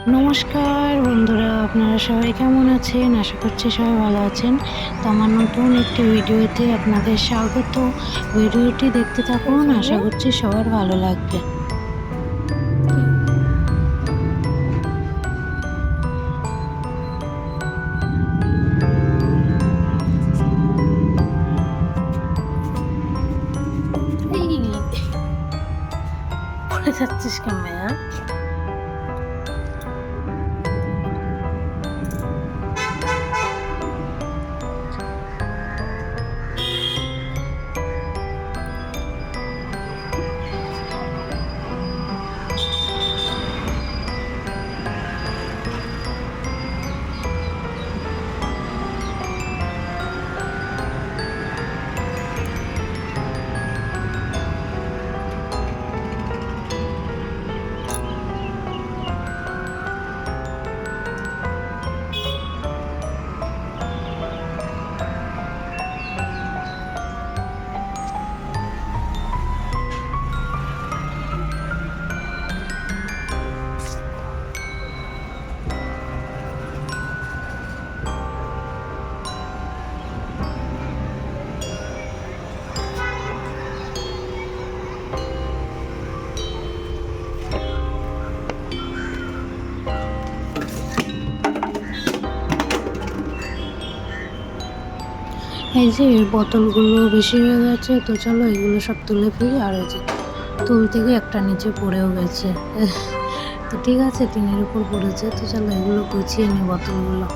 নমস্কার বন্ধুরা, আপনারা সবাই কেমন আছেন? আশা করছি সবাই ভালো আছেন। তো আমার নতুন একটি ভিডিওতে আপনাদের স্বাগত। ভিডিওটি দেখতে থাকুন, আশা করছি সবার ভালো লাগবে। এই পড়ে যাচ্ছিস কেন ভাইয়া? এই যে বোতলগুলো বেশি হয়ে গেছে, তো চলো এগুলো সব তুলে ফেলি। আর ওই যে তুলতে গিয়ে একটা নিচে পড়েও গেছে। তো ঠিক আছে, টিনের উপর পড়েছে, তো চলো এগুলো গুছিয়ে নিই বোতলগুলো।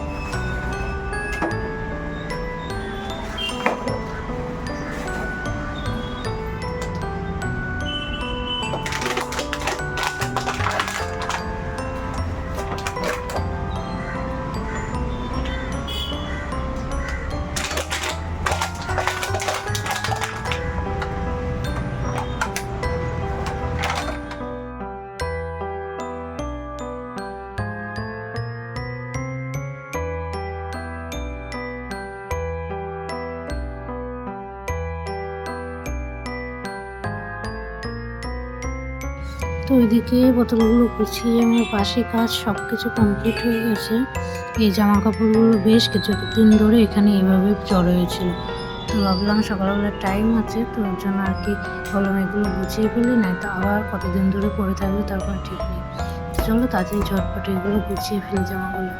তো ওইদিকে বোতলগুলো গুছিয়ে আমার পাশে কাজ সব কিছু কমপ্লিট হয়ে গেছে। এই জামা কাপড়গুলো বেশ কিছুদিন ধরে এখানে এভাবে জড়ো হয়েছিল। তো ভাবলাম সকালবেলা টাইম আছে, তো ওর জন্য আর কি ভাবলাম এগুলো গুছিয়ে ফেলি, না তো আবার কতদিন ধরে পরে থাকবে তারপর ঠিক নেই। চলো তাড়াতাড়ি ঝটপট এগুলো গুছিয়ে ফেলি জামাগুলো।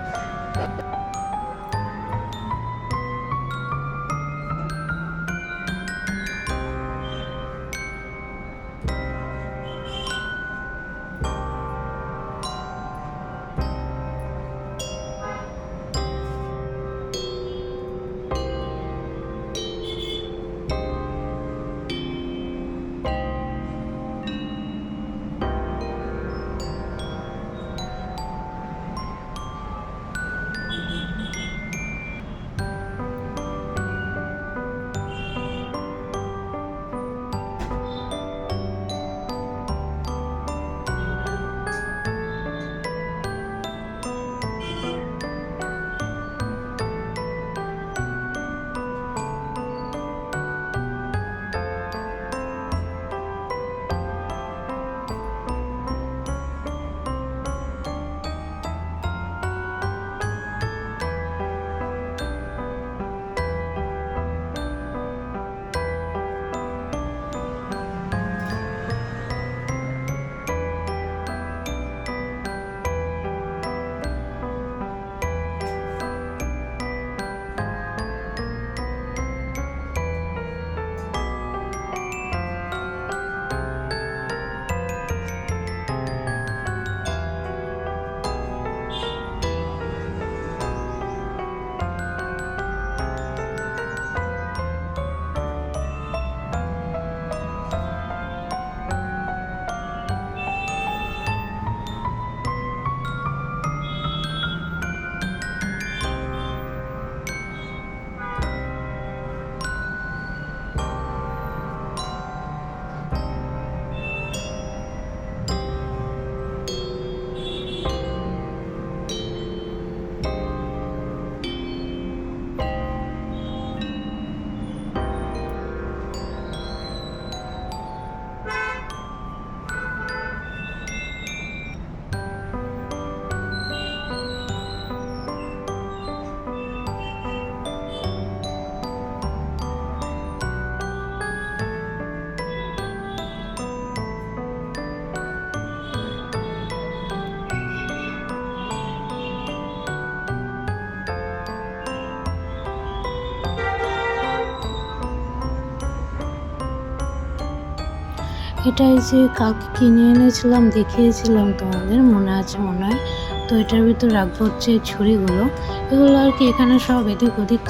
এটাই যে কালকে কিনে এনেছিলাম, দেখিয়েছিলাম তোমাদের, মনে আছে মনে হয়। তো এটার ভিতর রাখবো হচ্ছে ছুরিগুলো। এগুলো আর কি এখানে সব এদিক ওদিক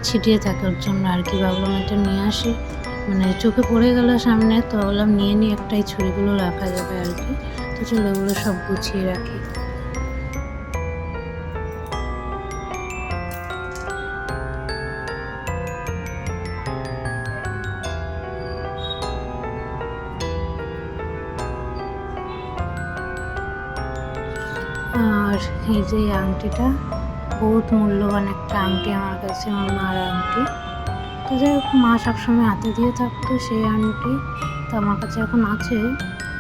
ছিটিয়ে থাকার জন্য আর কি ভাবলাম এটা নিয়ে আসি। মানে চোখে পড়ে গেল সামনে, তো ভাবলাম নিয়ে একটাই ছুরিগুলো রাখা যাবে আর কি। তো চলো এগুলো সব গুছিয়ে রাখি। আর এই যে আংটিটা বহুত মূল্যবান একটা আংটি আমার কাছে, আমার মার আংটি। তো যাই হোক, মা সবসময় হাতে দিয়ে থাকতো সেই আংটি, তো আমার কাছে এখন আছে।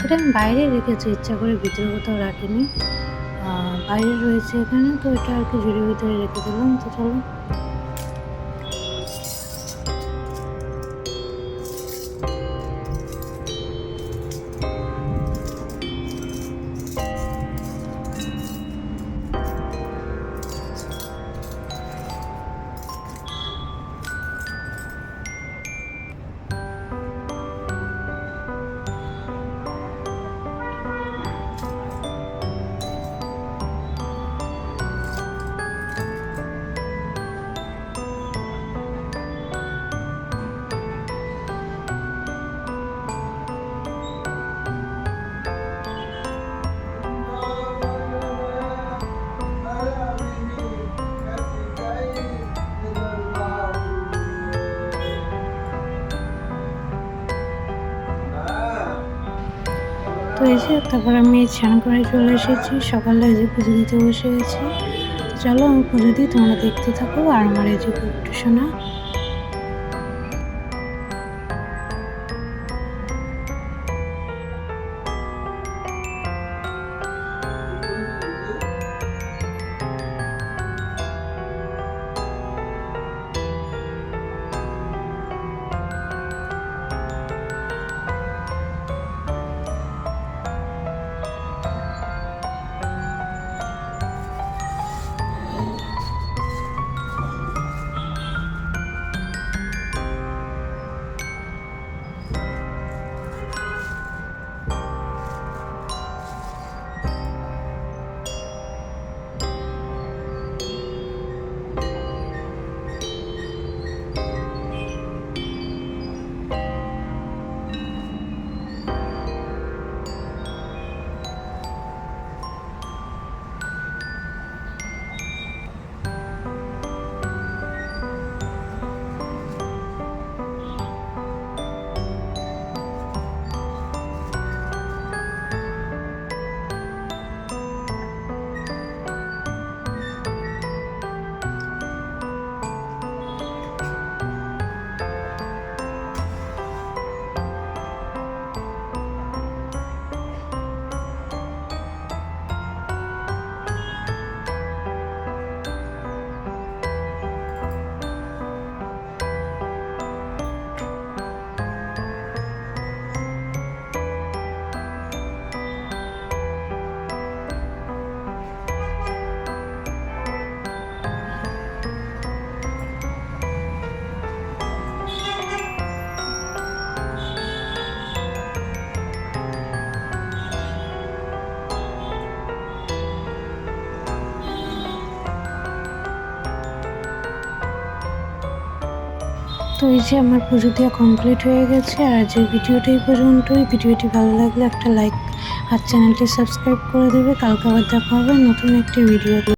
এটা আমি বাইরে রেখেছি, ইচ্ছা করে ভিতরে কোথাও রাখিনি, বাইরে রয়েছে এখানে। তো এটা আর কি ঝুড়ির ভিতরে রেখে দিলাম। তো চলো তো এই যে তারপর আমি স্নান করে চলে এসেছি, সকালে এই যে পুজো দিতে বসে গেছি। তো চলো আমি পুজো দিই, তোমরা দেখতে থাকো। আর আমার এই যে কুট্টু সোনা, তো এই যে আমার পুজো দেওয়া কমপ্লিট হয়ে গেছে। আর যে ভিডিওটা এই পর্যন্তই। ভিডিওটি ভালো লাগলে একটা লাইক আর চ্যানেলটি সাবস্ক্রাইব করে দেবে। কালকে আবার দেখা হবে নতুন একটি ভিডিও।